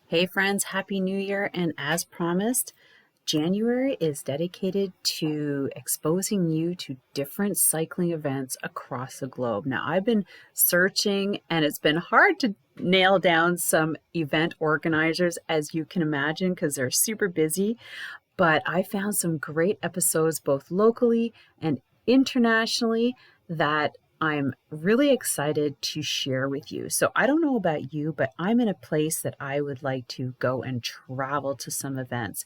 Hey friends, Happy New Year. And as promised, January is dedicated to exposing you to different cycling events across the globe. Now, I've been searching and it's been hard to nail down some event organizers, as you can imagine, because they're super busy. But I found some great episodes both locally and internationally that I'm really excited to share with you. So I don't know about you, but I'm in a place that I would like to go and travel to some events,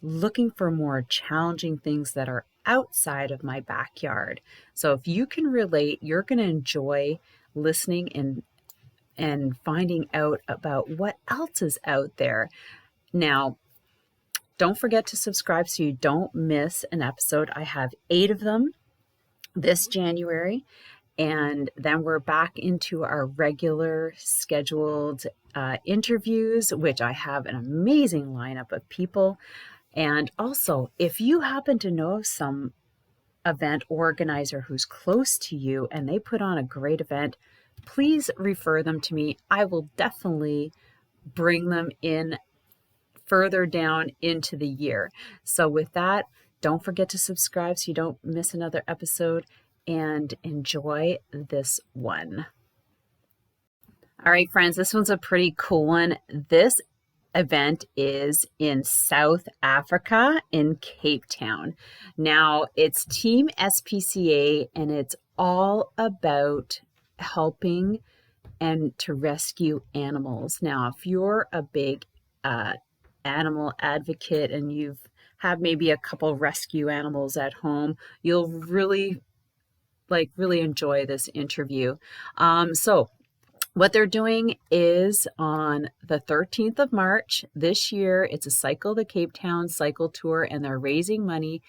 looking for more challenging things that are outside of my backyard. So if you can relate, you're going to enjoy listening and finding out about what else is out there. Now, don't forget to subscribe so you don't miss an episode. I have 8 of them this January, and then we're back into our regular scheduled interviews, which I have an amazing lineup of people. And also, if you happen to know some event organizer who's close to you and they put on a great event, please refer them to me. I will definitely bring them in further down into the year. So with that, don't forget to subscribe so you don't miss another episode, and enjoy this one. All right, friends, this one's a pretty cool one. This event is in South Africa in Cape Town. Now, it's Team SPCA and it's all about helping and to rescue animals. Now, if you're a big animal advocate and you've had maybe a couple rescue animals at home, you'll really enjoy this interview. So what they're doing is on the 13th of March this year, it's a Cycle the Cape Town cycle tour, and they're raising money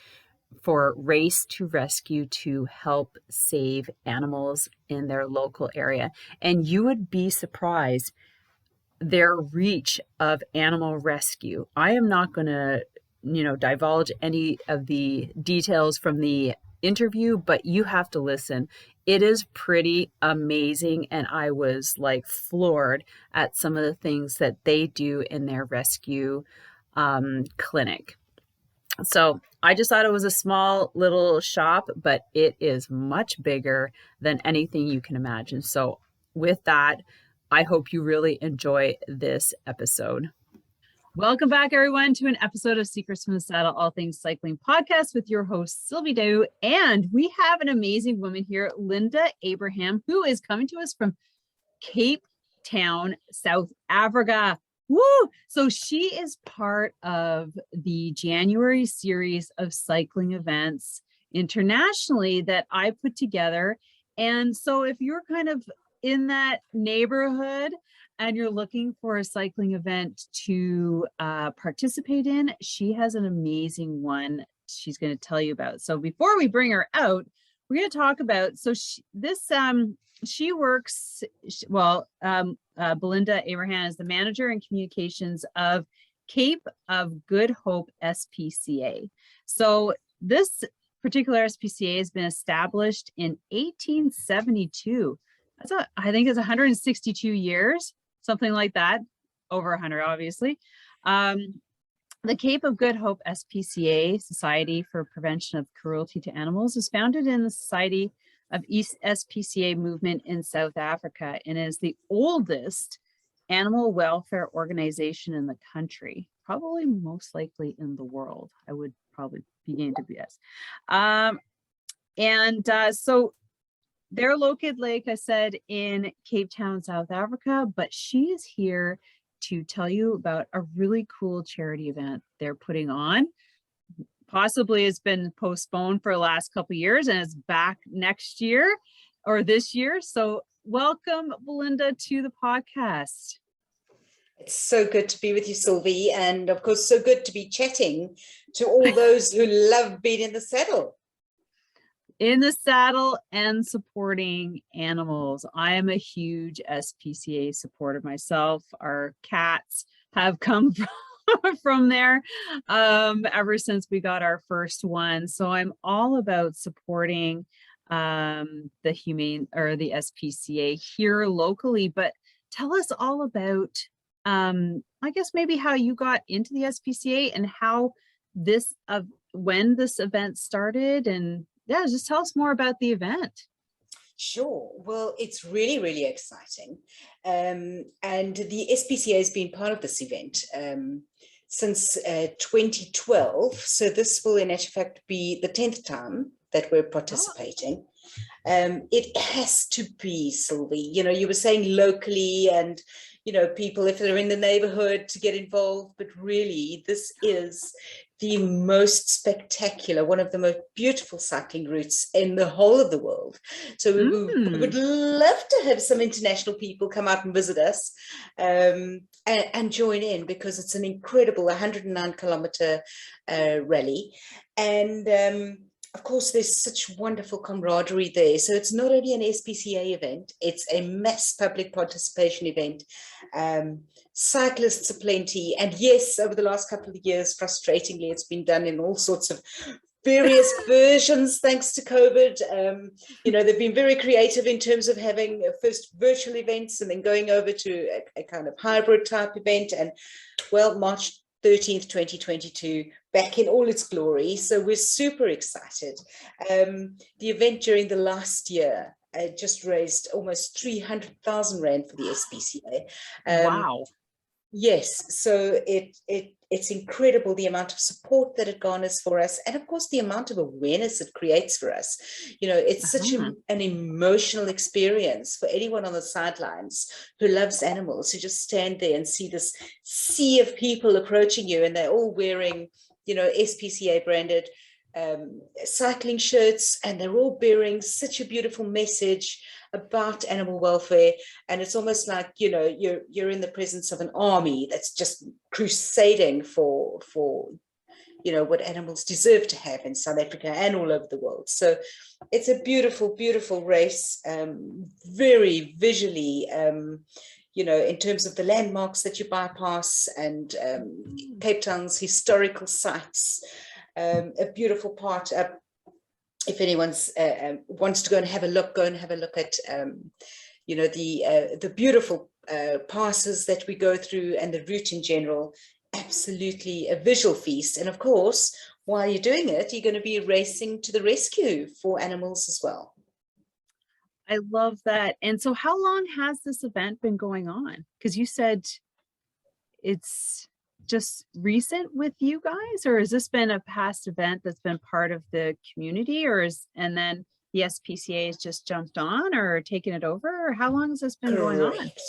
for Race to Rescue to help save animals in their local area. And you would be surprised their reach of animal rescue. I am not going to, divulge any of the details from the interview, but you have to listen. It is pretty amazing, and I was like floored at some of the things that they do in their rescue clinic. So I just thought it was a small little shop, but it is much bigger than anything you can imagine. So with that, I hope you really enjoy this episode. Welcome back, everyone, to an episode of Secrets from the Saddle, All Things Cycling podcast with your host, Sylvie Dow. And we have an amazing woman here, Linda Abraham, who is coming to us from Cape Town, South Africa. Woo! So she is part of the January series of cycling events internationally that I put together. And so if you're kind of in that neighborhood and you're looking for a cycling event to participate in, she has an amazing one she's going to tell you about. So before we bring her out, we're going to talk about, she works, Belinda Abraham is the manager and communications of Cape of Good Hope SPCA. So this particular SPCA has been established in 1872. I think it's 162 years, something like that, over 100, obviously. The Cape of Good Hope SPCA, Society for Prevention of Cruelty to Animals, is founded in the Society of East SPCA movement in South Africa and is the oldest animal welfare organization in the country, probably most likely in the world. I would probably begin to guess. So they're located, like I said, in Cape Town, South Africa, but she is here to tell you about a really cool charity event they're putting on. Possibly it's been postponed for the last couple of years and it's back next year or this year. So welcome, Belinda, to the podcast. It's so good to be with you, Sylvie. And of course, so good to be chatting to all those who love being in the saddle. In the saddle and supporting animals. I am a huge SPCA supporter myself. Our cats have come from there ever since we got our first one. So I'm all about supporting the humane or the SPCA here locally. But tell us all about I guess maybe how you got into the SPCA and how this when this event started, and yeah, just tell us more about the event. Sure. Well, it's really, really exciting. And the SPCA has been part of this event since 2012. So this will, in actual fact, be the 10th time that we're Oh. participating. It has to be, Sylvie. You know, you were saying locally and, you know, people, if they're in the neighborhood, to get involved. But really, this is the most spectacular, one of the most beautiful cycling routes in the whole of the world. So we would Mm. love to have some international people come out and visit us and join in, because it's an incredible 109-kilometer rally. And of course, there's such wonderful camaraderie there. So it's not only an SPCA event, it's a mass public participation event. Cyclists are plenty. And yes, over the last couple of years, frustratingly, it's been done in all sorts of various versions, thanks to COVID. You know, they've been very creative in terms of having first virtual events and then going over to a kind of hybrid type event. And well, March 13th, 2022, back in all its glory. So we're super excited. The event during the last year just raised almost 300,000 Rand for the SPCA. Wow. Yes, so it's incredible the amount of support that it garners for us, and of course the amount of awareness it creates for us. You know, it's such Uh-huh. an emotional experience for anyone on the sidelines who loves animals, who just stand there and see this sea of people approaching you, and they're all wearing, you know, SPCA branded cycling shirts, and they're all bearing such a beautiful message about animal welfare. And it's almost like, you know, you're in the presence of an army that's just crusading for you know, what animals deserve to have in South Africa and all over the world. So it's a beautiful, beautiful race, very visually, you know, in terms of the landmarks that you bypass, and Cape Town's historical sites. A beautiful part. If anyone's wants to go and have a look, go and have a look at you know, the beautiful passes that we go through, and the route in general. Absolutely a visual feast. And of course, while you're doing it, you're going to be racing to the rescue for animals as well. I love that. And so how long has this event been going on? Because you said it's just recent with you guys, or has this been a past event that's been part of the community, and then the SPCA has just jumped on or taken it over, or how long has this been going on? Correct.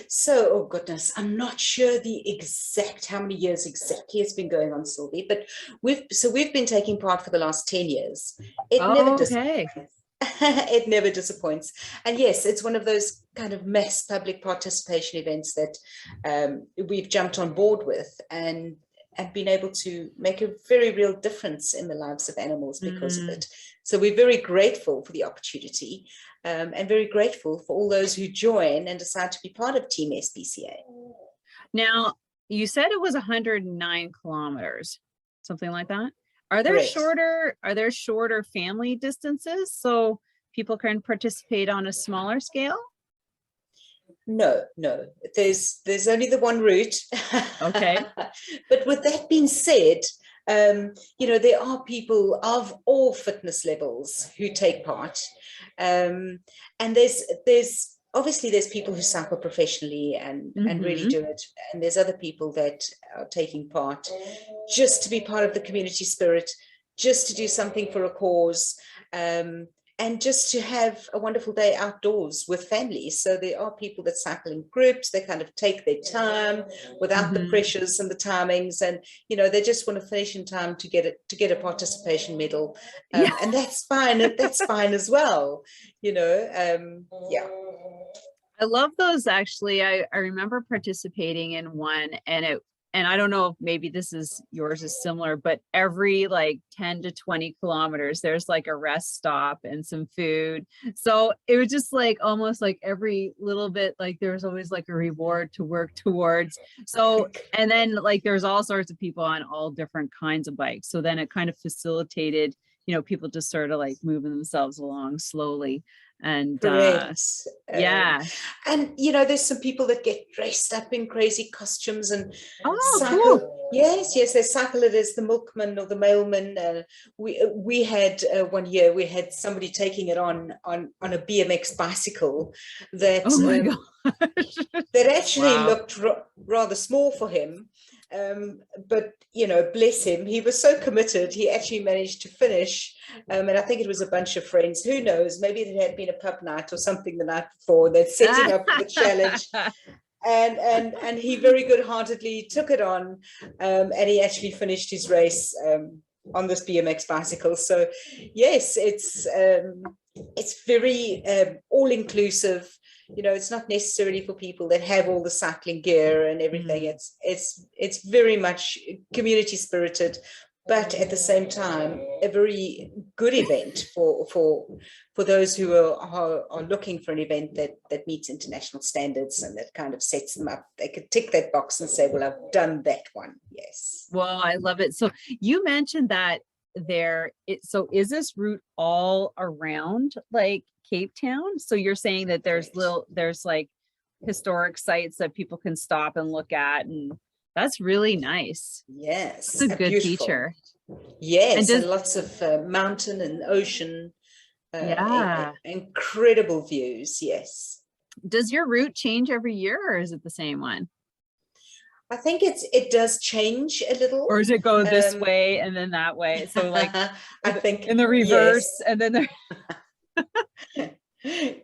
So, oh goodness, I'm not sure the exact how many years exactly it's been going on, Sylvie, but we've been taking part for the last 10 years. It never Okay. disappoints. It never disappoints. And yes, it's one of those kind of mass public participation events that we've jumped on board with, and been able to make a very real difference in the lives of animals because of it. So we're very grateful for the opportunity, and very grateful for all those who join and decide to be part of Team SPCA. Now, you said it was 109 kilometers, something like that. Are Correct. there shorter family distances so people can participate on a smaller scale? No, no, there's only the one route. Okay. But with that being said, you know, there are people of all fitness levels who take part. And there's obviously there's people who cycle professionally and really do it. And there's other people that are taking part just to be part of the community spirit, just to do something for a cause. And just to have a wonderful day outdoors with families. So there are people that cycle in groups, they kind of take their time without the pressures and the timings, and you know, they just want to finish in time to get a participation medal. Yeah. And that's fine, that's fine as well, you know. Yeah. I love those actually. I remember participating in one, and I don't know if maybe yours is similar, but every like 10 to 20 kilometers, there's like a rest stop and some food. So it was just like almost like every little bit, like there's always like a reward to work towards. So, and then like there's all sorts of people on all different kinds of bikes. So then it kind of facilitated, you know, people just sort of like moving themselves along slowly. And Correct. yeah. And there's some people that get dressed up in crazy costumes and Oh, cycle. cool. Yes, they cycle it as the milkman or the mailman. We had 1 year we had somebody taking it on a BMX bicycle that Oh my gosh. that actually Wow. looked rather small for him. But bless him, he was so committed. He actually managed to finish, and I think it was a bunch of friends. Who knows? Maybe it had been a pub night or something the night before. They're setting up for the challenge, and he very good-heartedly took it on, and he actually finished his race on this BMX bicycle. So yes, it's very all-inclusive. It's not necessarily for people that have all the cycling gear and everything. It's very much community spirited, but at the same time a very good event for those who are looking for an event that meets international standards and that kind of sets them up. They could tick that box and say, well, I've done that one. Yes. Well, I love it. So you mentioned that so is this route all around like Cape Town? So you're saying that there's like historic sites that people can stop and look at, and that's really nice. Yes, It's a good beautiful feature. Yes, and lots of mountain and ocean, yeah. incredible views. Yes. Does your route change every year, or is it the same one? I think it does change a little. Or does it go this way and then that way? So like I think in the reverse, yes. and then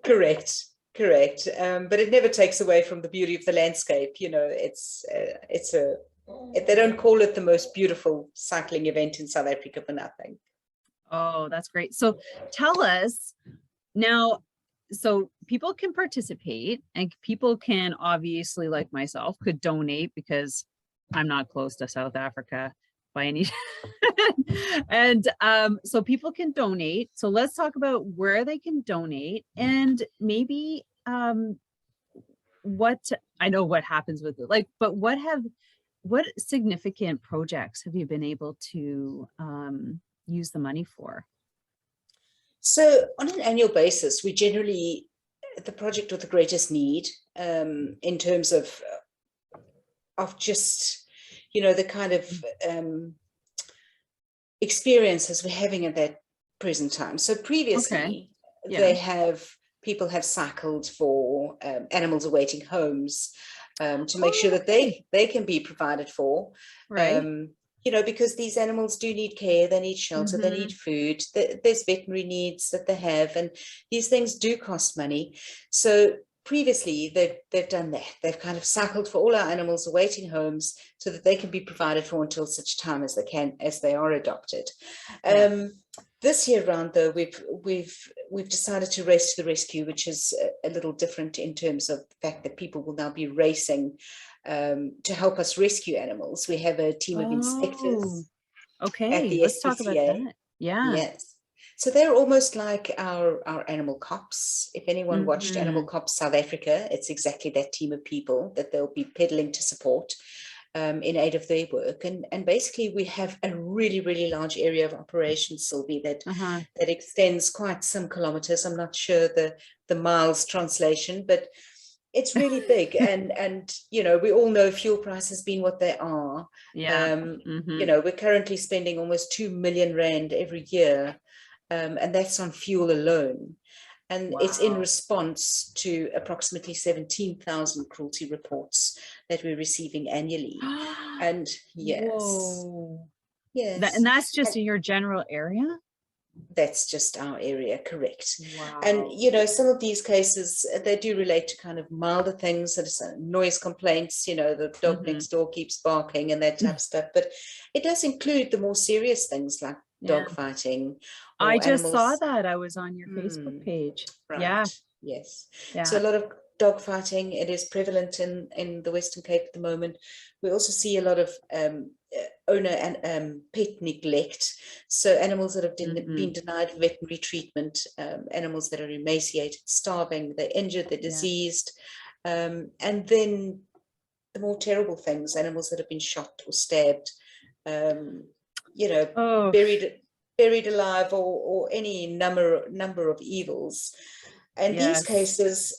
Correct. But it never takes away from the beauty of the landscape. They don't call it the most beautiful cycling event in South Africa for nothing. Oh, that's great. So tell us now, so people can participate, and people can obviously, like myself, could donate because I'm not close to South Africa by any and so people can donate. So let's talk about where they can donate, and maybe what I know what happens with it, like, but what significant projects have you been able to use the money for? So on an annual basis, we generally, the project with the greatest need in terms of just, the kind of experiences we're having at that present time. So previously, people have cycled for animals awaiting homes to make sure that they can be provided for. Right. Because these animals do need care, they need shelter, they need food, there's veterinary needs that they have, and these things do cost money. So previously they've done that. They've kind of cycled for all our animals awaiting homes so that they can be provided for until such time as they are adopted. This year round, though, we've decided to race to the rescue, which is a little different in terms of the fact that people will now be racing to help us rescue animals. We have a team of inspectors at the let's SPCA. talk about that. Yes. So they're almost like our animal cops. If anyone watched Animal Cops South Africa, it's exactly that team of people that they'll be pedaling to support in aid of their work. And basically we have a really, really large area of operations, Sylvie, that extends quite some kilometers. I'm not sure the miles translation, but it's really big. and we all know fuel prices being what they are. We're currently spending almost 2 million rand every year, and that's on fuel alone. And it's in response to approximately 17,000 cruelty reports that we're receiving annually. And yes. Yes. And that's just in your general area? That's just our area, correct. Wow. And some of these cases, they do relate to kind of milder things, that is noise complaints, the dog next door keeps barking and that type of stuff, but it does include the more serious things like dog fighting. I just saw that. I was on your Facebook page. Right. Yes. So a lot of dog fighting, it is prevalent in the Western Cape at the moment. We also see a lot of owner and pet neglect. So animals that have been denied veterinary treatment, animals that are emaciated, starving, they're injured, they're diseased. And then the more terrible things, animals that have been shot or stabbed, buried alive, or any number of evils. And these Yes. cases,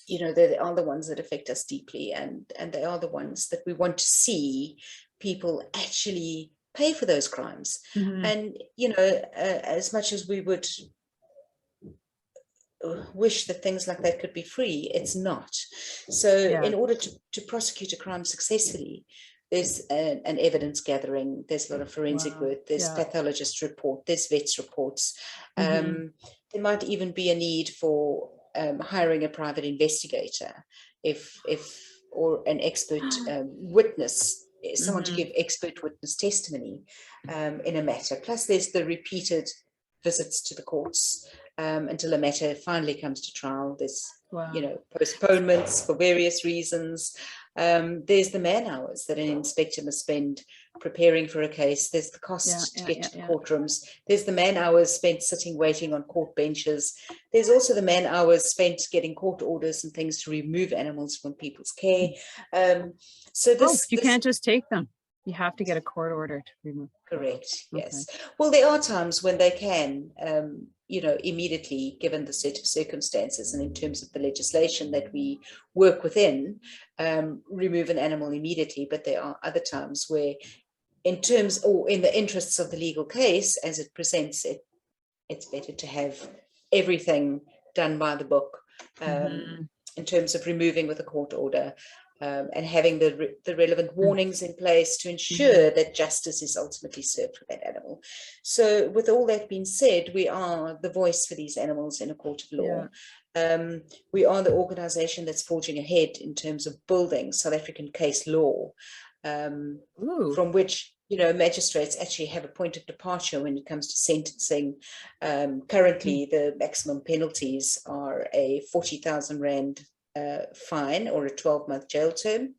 you know, they are the ones that affect us deeply, and they are the ones that we want to see people actually pay for those crimes. And, you know, as much as we would wish that things like that could be free, it's not. So in order to prosecute a crime successfully, there's an evidence gathering, there's a lot of forensic work, there's pathologist report, there's vets reports. There might even be a need for hiring a private investigator or an expert witness, someone to give expert witness testimony in a matter. Plus there's the repeated visits to the courts until a matter finally comes to trial. There's you know, postponements for various reasons. There's the man hours that an inspector must spend preparing for a case. There's the cost to get to the courtrooms. There's the man hours spent sitting waiting on court benches. There's also the man hours spent getting court orders and things to remove animals from people's care. So this you can't just take them. You have to get a court order to remove. Correct. Yes. Well, there are times when they can, you know, immediately, given the set of circumstances and in terms of the legislation that we work within, remove an animal immediately. But there are other times where, in terms or in the interests of the legal case as it presents it, it's better to have everything done by the book in terms of removing with a court order. And having the relevant warnings in place to ensure that justice is ultimately served for that animal. So with all that being said, we are the voice for these animals in a court of law. We are the organization that's forging ahead in terms of building South African case law, from which, you know, magistrates actually have a point of departure when it comes to sentencing. Currently, the maximum penalties are a 40,000 Rand fine or a 12-month jail term.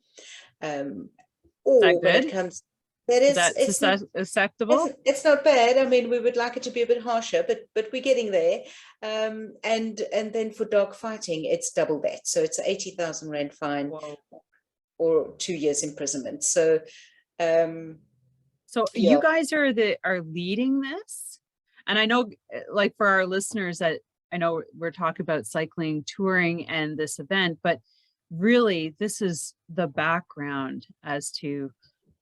Or when it comes, it's acceptable. It's not bad. I mean, we would like it to be a bit harsher, but we're getting there. And then for dog fighting, it's double that. So it's 80,000 Rand fine or 2 years imprisonment. So you guys are leading this, and I know, like, for our listeners, that I know we're talking about cycling, touring, and this event, but really this is the background as to,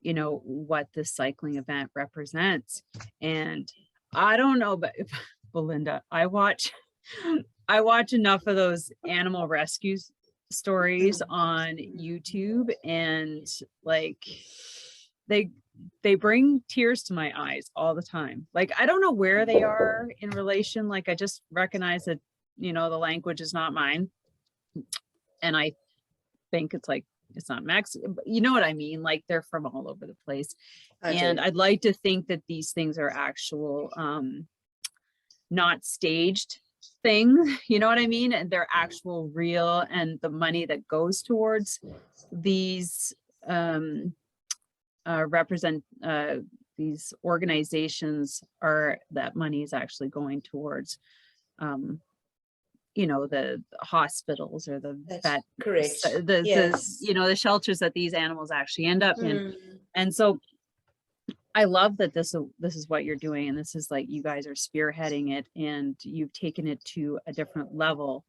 you know, what this cycling event represents. And I don't know, but Belinda, I watch enough of those animal rescue stories on YouTube, and like they bring tears to my eyes all the time. Like, I don't know where they are in relation. Like, I just recognize that, you know, the language is not mine. And I think it's like, it's not Mexican, but you know what I mean? Like, they're from all over the place. And I'd like to think that these things are actual, not staged things, you know what I mean? And they're actual real, and the money that goes towards these, these organizations that money is actually going towards, you know, the hospitals or the vet, the you know, the shelters that these animals actually end up in. And so I love that this is what you're doing, and this is like, you guys are spearheading it, and you've taken it to a different level,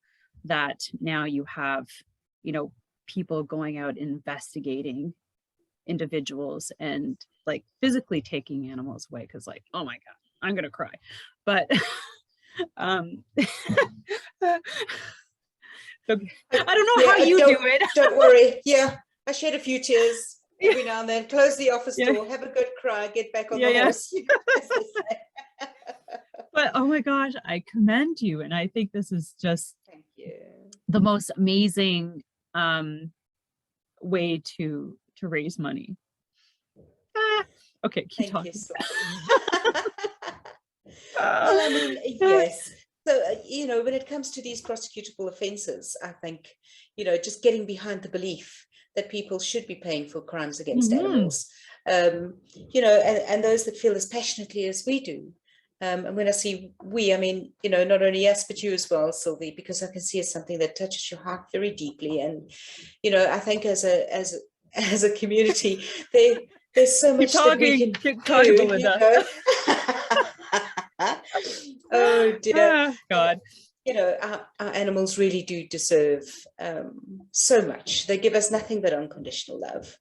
that now you have, you know, people going out investigating individuals and like physically taking animals away, because, like, oh my god, I'm gonna cry. But I don't know how you do it. Don't worry. I shed a few tears every now and then. Close the office door, have a good cry, get back on the horse. But oh my gosh, I commend you, and I think this is just the most amazing way to raise money. Okay, keep talking. Well, I mean, yes. So, you know, when it comes to these prosecutable offences, I think, you know, just getting behind the belief that people should be paying for crimes against animals, you know, and those that feel as passionately as we do. And when I see I mean, you know, not only us, but you as well, Sylvie, because I can see it's something that touches your heart very deeply. And, you know, I think as a community, there's so much that we can do, you know? Oh dear, God. our animals really do deserve so much. They give us nothing but unconditional love.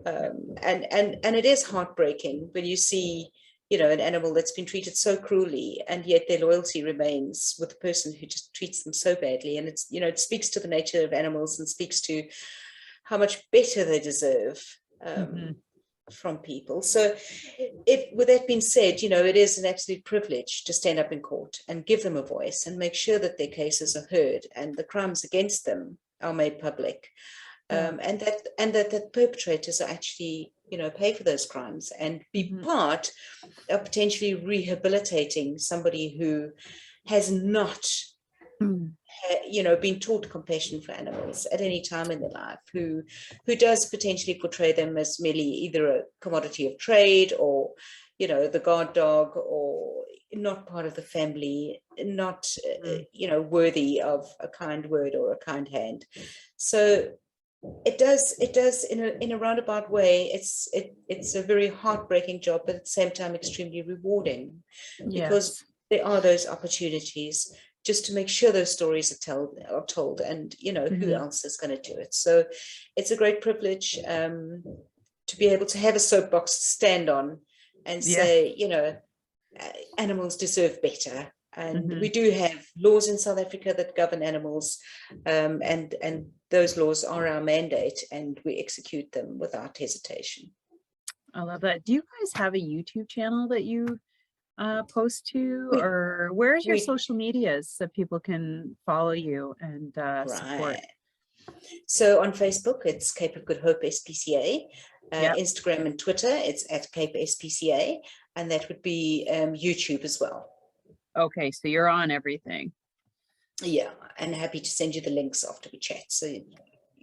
And it is heartbreaking when you see, an animal that's been treated so cruelly, and yet their loyalty remains with the person who just treats them so badly. And it's, it speaks to the nature of animals and speaks to how much better they deserve from people. So with that being said, it is an absolute privilege to stand up in court and give them a voice and make sure that their cases are heard and the crimes against them are made public. And that perpetrators are actually, pay for those crimes and be part of potentially rehabilitating somebody who has not, been taught compassion for animals at any time in their life, who does potentially portray them as merely either a commodity of trade or, the guard dog, or not part of the family, not, worthy of a kind word or a kind hand. So it does in a roundabout way. It's a very heartbreaking job, but at the same time extremely rewarding, because there are those opportunities just to make sure those stories are told, and who else is going to do it. So it's a great privilege to be able to have a soapbox to stand on and say, animals deserve better. And we do have laws in South Africa that govern animals, and those laws are our mandate, and we execute them without hesitation. I love that. Do you guys have a YouTube channel that you post to, or where's your social medias so people can follow you and support? So on Facebook, it's Cape of Good Hope SPCA. Instagram and Twitter, it's at Cape SPCA, and that would be YouTube as well. Okay, so you're on everything. Yeah, and happy to send you the links after we chat, so you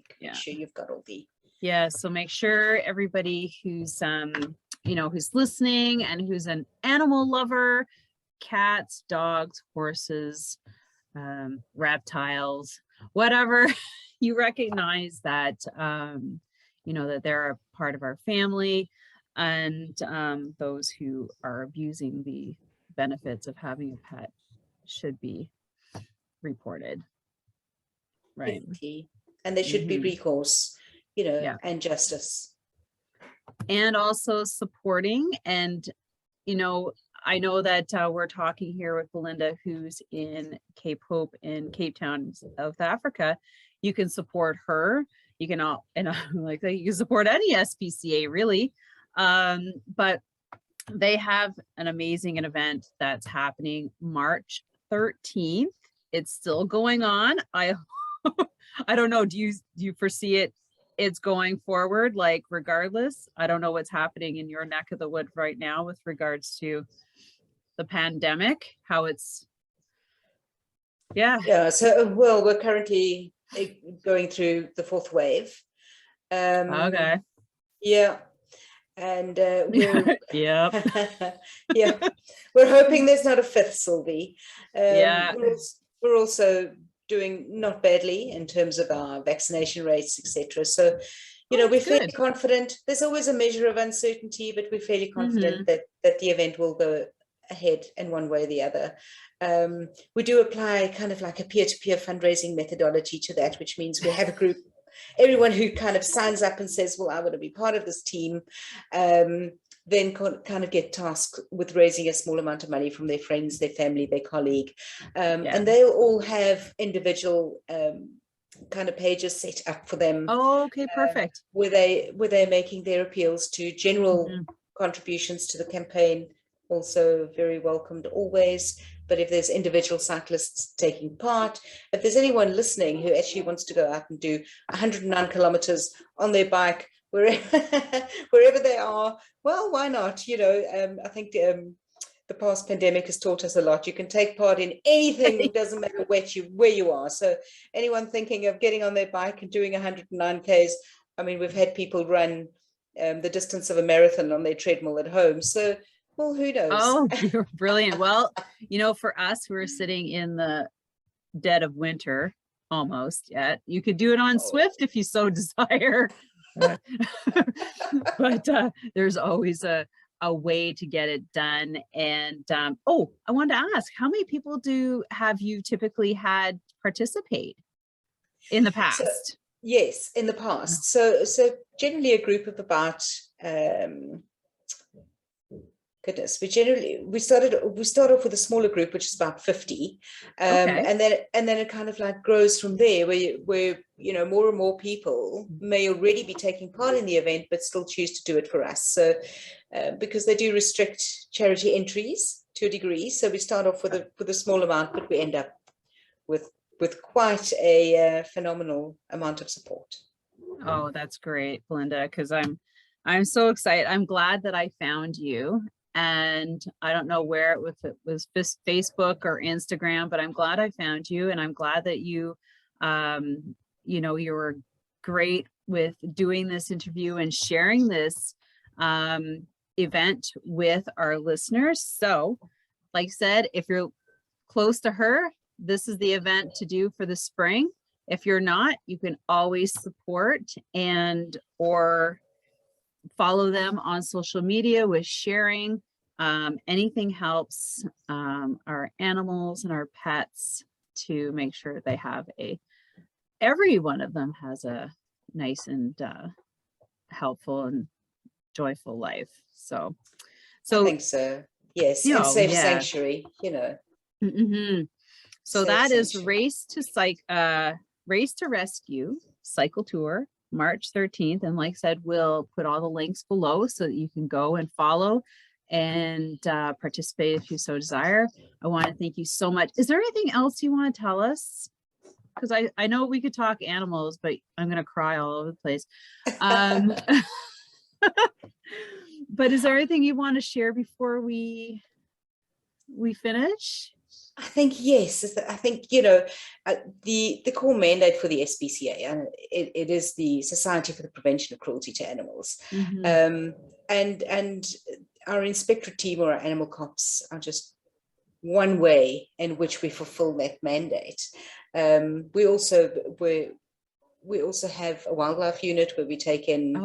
can make sure you've got all the. Yeah, so make sure everybody who's who's listening and who's an animal lover, cats, dogs, horses, reptiles, whatever, you recognize that that they're a part of our family, and those who are abusing the benefits of having a pet should be reported, right? And there should be recourse, and justice, and also supporting. And I know that we're talking here with Belinda, who's in Cape Hope in Cape Town, South Africa. You can support her. You can you can support any SPCA really, but they have an amazing event that's happening March 13th. It's still going on. I don't know. Do you foresee it's going forward, like, regardless? I don't know what's happening in your neck of the wood right now with regards to the pandemic, how it's. So we're currently going through the fourth wave. Okay. And we're we're hoping there's not a fifth, Sylvie. We're also doing not badly in terms of our vaccination rates, etc. So we're fairly confident. There's always a measure of uncertainty, but we're fairly confident that the event will go ahead in one way or the other. We do apply kind of like a peer-to-peer fundraising methodology to that, which means we have a group. Everyone who kind of signs up and says, well, I want to be part of this team, then kind of get tasked with raising a small amount of money from their friends, their family, their colleague. And they'll all have individual kind of pages set up for them. Oh, okay, perfect. Where they're making their appeals to general contributions to the campaign, also very welcomed always. But if there's individual cyclists taking part, if there's anyone listening who actually wants to go out and do 109 kilometers on their bike, wherever they are, well, why not? I think the past pandemic has taught us a lot. You can take part in anything. It doesn't matter where you are. So anyone thinking of getting on their bike and doing 109 Ks, I mean, we've had people run the distance of a marathon on their treadmill at home. So, well, who knows? Oh, you're brilliant. Well, for us who are sitting in the dead of winter, almost yet, you could do it on Swift if you so desire. But there's always a a way to get it done. And oh, I wanted to ask, how many people have you typically had participate in the So past? yes, in the past. So generally a group of about goodness, we start off with a smaller group, which is about 50, Okay. and then it kind of like grows from there, where more and more people may already be taking part in the event, but still choose to do it for us. So because they do restrict charity entries to a degree, so we start off with a small amount, but we end up with quite a phenomenal amount of support. Oh, that's great, Belinda, because I'm so excited. I'm glad that I found you. And I don't know where if it was Facebook or Instagram, but I'm glad I found you. And I'm glad that you were great with doing this interview and sharing this event with our listeners. So, like I said, if you're close to her, this is the event to do for the spring. If you're not, you can always support or follow them on social media with sharing. Anything helps our animals and our pets to make sure they have every one of them has a nice and helpful and joyful life. So I think so. Yes, and safe sanctuary. Mm-hmm. So that is Race to Rescue Cycle Tour, March 13th. And like I said, we'll put all the links below so that you can go and follow and participate if you so desire. I want to thank you so much. Is there anything else you want to tell us? Because I know we could talk animals, but I'm going to cry all over the place. But is there anything you want to share before we finish? I think yes. I think the core mandate for the SPCA, and it is the Society for the Prevention of Cruelty to Animals, and our inspectorate team or our animal cops are just one way in which we fulfill that mandate. We also have a wildlife unit where we take in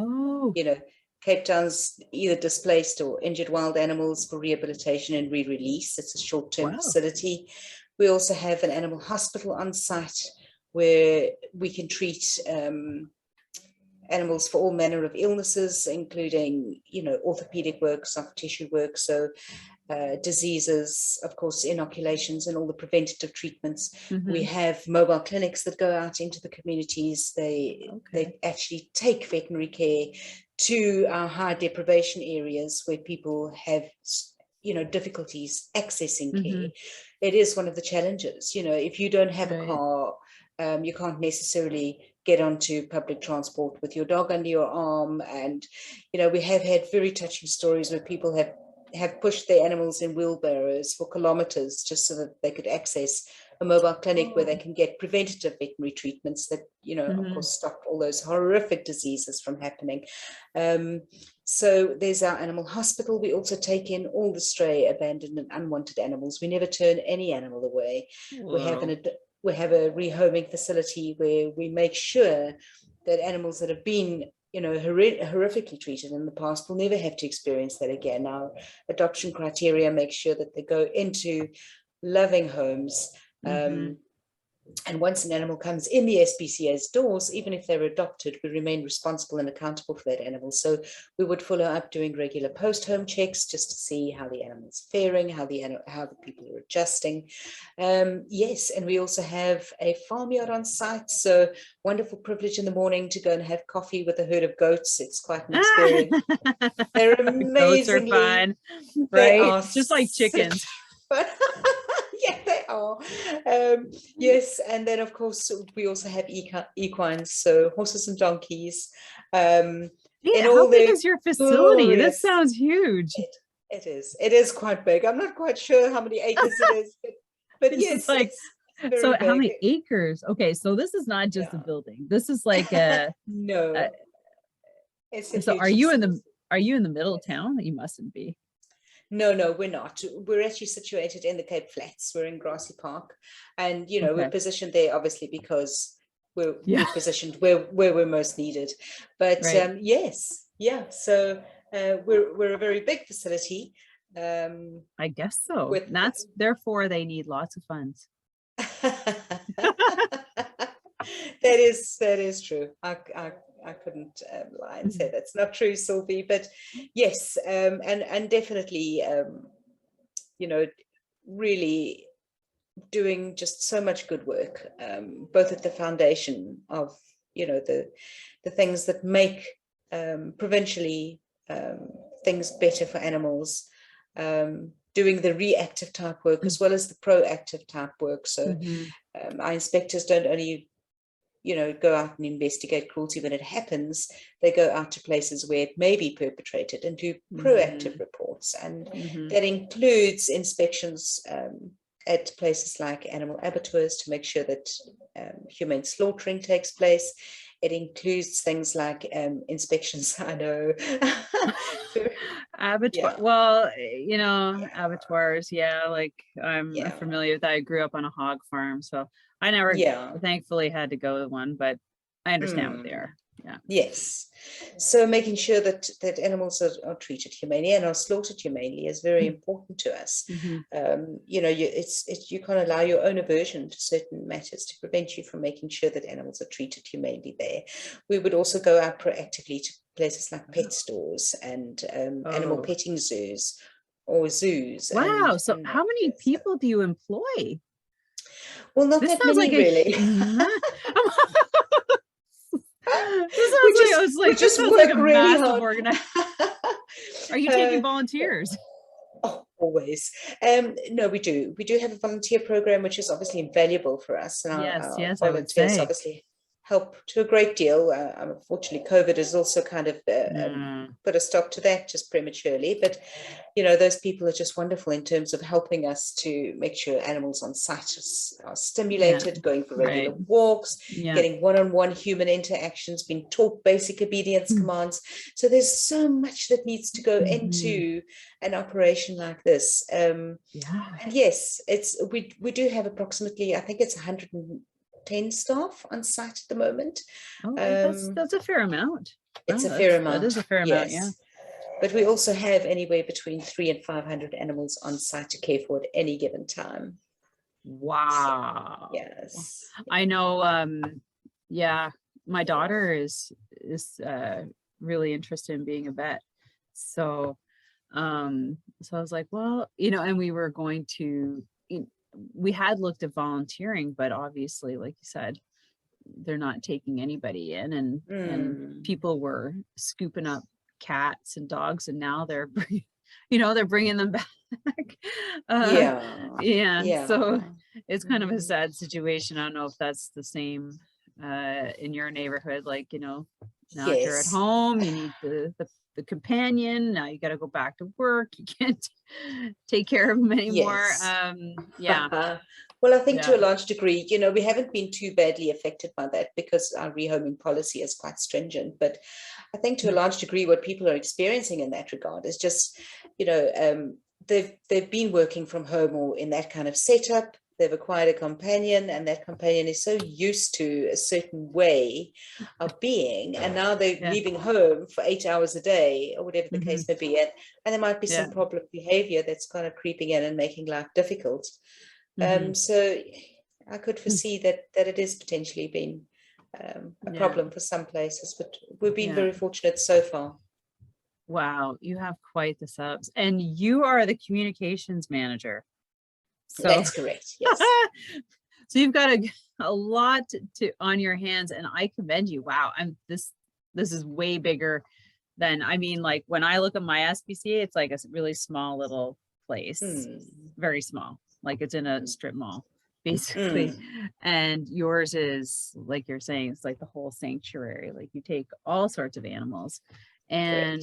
Cape Town's either displaced or injured wild animals for rehabilitation and re-release. It's a short-term facility. We also have an animal hospital on site where we can treat animals for all manner of illnesses, including, orthopedic work, soft tissue work, so diseases, of course, inoculations and all the preventative treatments. We have mobile clinics that go out into the communities. They actually take veterinary care to our high deprivation areas where people have difficulties accessing care. It is one of the challenges. If you don't have a car, you can't necessarily get onto public transport with your dog under your arm. And we have had very touching stories where people have pushed their animals in wheelbarrows for kilometers just so that they could access a mobile clinic where they can get preventative veterinary treatments that, of course, stop all those horrific diseases from happening. So there's our animal hospital. We also take in all the stray, abandoned and unwanted animals. We never turn any animal away. We have a rehoming facility where we make sure that animals that have been horrifically treated in the past will never have to experience that again. Our adoption criteria make sure that they go into loving homes. And once an animal comes in the SPCA's doors, even if they're adopted, we remain responsible and accountable for that animal. So we would follow up doing regular post-home checks just to see how the animal's faring, how the people are adjusting. Yes, and we also have a farmyard on site. So wonderful privilege in the morning to go and have coffee with a herd of goats. It's quite an experience. They're amazingly goats are fun, right? Just like chickens. Yeah, they are. Yes, and then of course we also have equines, so horses and donkeys. How big is your facility? This sounds huge. It is quite big. I'm not quite sure how many acres it is, but yes, so how many acres? Okay, so this is not just a building. This is like a no. So are you in the middle of town? You mustn't be. No, we're not. We're actually situated in the Cape Flats. We're in Grassy Park, and we're positioned there obviously because we're positioned where we're most needed. But yes, yeah. So we're a very big facility. I guess so. With That's therefore they need lots of funds. that is true. I couldn't lie and say that's not true, Sylvie. But yes, and definitely, really doing just so much good work, both at the foundation of the things that make provincially things better for animals, doing the reactive type work as well as the proactive type work. So our inspectors don't only go out and investigate cruelty when it happens. They go out to places where it may be perpetrated and do proactive reports, and that includes inspections at places like animal abattoirs to make sure that humane slaughtering takes place. It includes things like inspections. I know. Abattoir. Well, abattoirs. Yeah, like I'm familiar with that. I grew up on a hog farm, so I never, thankfully, had to go to one, but I understand what they are. Yeah. Yes. So making sure that animals are treated humanely and are slaughtered humanely is very important to us. You can't allow your own aversion to certain matters to prevent you from making sure that animals are treated humanely there. We would also go out proactively to places like pet stores and animal petting zoos or zoos. Wow. So how many people do you employ? Well, not this that sounds many, like really. We just work really hard. Are you taking volunteers? Always. No, we do have a volunteer program, which is obviously invaluable for us, and our volunteers obviously help to a great deal. Unfortunately, COVID has also kind of put a stop to that just prematurely, but those people are just wonderful in terms of helping us to make sure animals on site are stimulated, going for regular walks, getting one-on-one human interactions, being taught basic obedience commands. So there's so much that needs to go into an operation like this. And yes, we do have approximately, I think it's 110 staff on site at the moment. That's a fair amount. It's a fair amount. That is a fair amount, yeah. But we also have anywhere between 300 and 500 animals on site to care for at any given time. Wow. So, yes. I know. My daughter is really interested in being a vet. So I was like, well, and we were going to, we had looked at volunteering, but obviously, like you said, they're not taking anybody in, and people were scooping up cats and dogs, and now they're they're bringing them back. So it's kind of a sad situation. I don't know if that's the same in your neighborhood, like now that you're at home, you need the companion. Now you got to go back to work, you can't take care of them anymore. Well, I think to a large degree, we haven't been too badly affected by that because our rehoming policy is quite stringent. But I think to a large degree, what people are experiencing in that regard is just, they've been working from home or in that kind of setup. They've acquired a companion, and that companion is so used to a certain way of being, and now they're leaving home for 8 hours a day or whatever the case may be, and there might be some problem behavior that's kind of creeping in and making life difficult. So I could foresee that it is potentially been a problem for some places, but we've been very fortunate so far. Wow, you have quite the subs, and you are the communications manager. So that's correct. Yes. So you've got a lot on your hands, and I commend you. Wow, this is way bigger than, like when I look at my SPCA, it's like a really small little place, very small, like it's in a strip mall basically. And yours is, like you're saying, it's like the whole sanctuary. Like you take all sorts of animals, and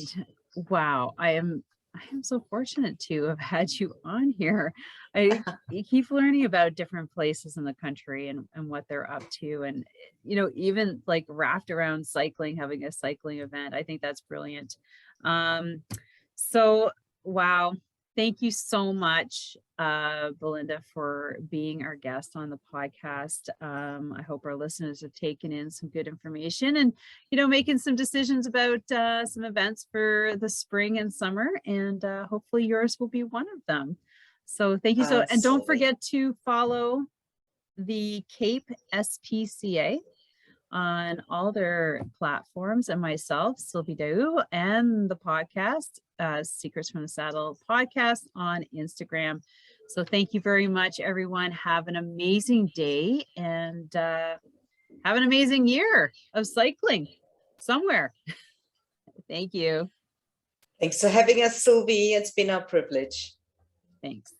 wow, I am so fortunate to have had you on here. I keep learning about different places in the country and what they're up to. And, even like wrapped around cycling, having a cycling event. I think that's brilliant. So, wow. Thank you so much, Belinda, for being our guest on the podcast. I hope our listeners have taken in some good information and, making some decisions about some events for the spring and summer, and hopefully yours will be one of them. So thank you. And don't forget to follow the Cape SPCA on all their platforms, and myself, Sylvie Daou, and the podcast, Secrets from the Saddle podcast on Instagram. So thank you very much, everyone. Have an amazing day, and have an amazing year of cycling somewhere. Thank you. Thanks for having us, Sylvie. It's been our privilege. Thanks.